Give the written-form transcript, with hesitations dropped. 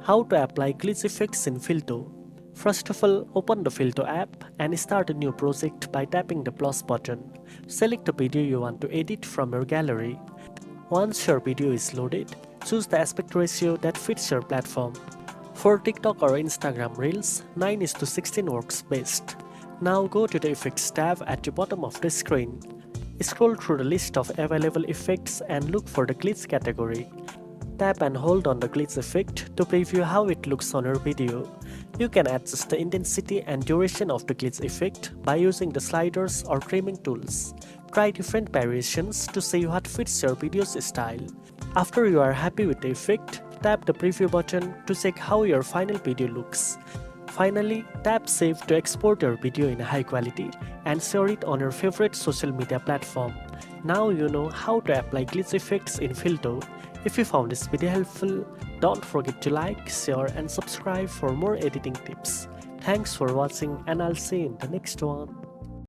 How to apply glitch effects in Filto. First of all, open the Filto app and start a new project by tapping the plus button. Select the video you want to edit from your gallery. Once your video is loaded, choose the aspect ratio that fits your platform. For TikTok or Instagram Reels, 9:16 works best. Now go to the Effects tab at the bottom of the screen. Scroll through the list of available effects and look for the glitch category. Tap and hold on the glitch effect to preview how it looks on your video. You can adjust the intensity and duration of the glitch effect by using the sliders or trimming tools. Try different variations to see what fits your video's style. After you are happy with the effect, tap the preview button to check how your final video looks. Finally, tap Save to export your video in high quality and share it on your favorite social media platform. Now you know how to apply glitch effects in Filto. If you found this video helpful, don't forget to like, share and subscribe for more editing tips. Thanks for watching and I'll see you in the next one.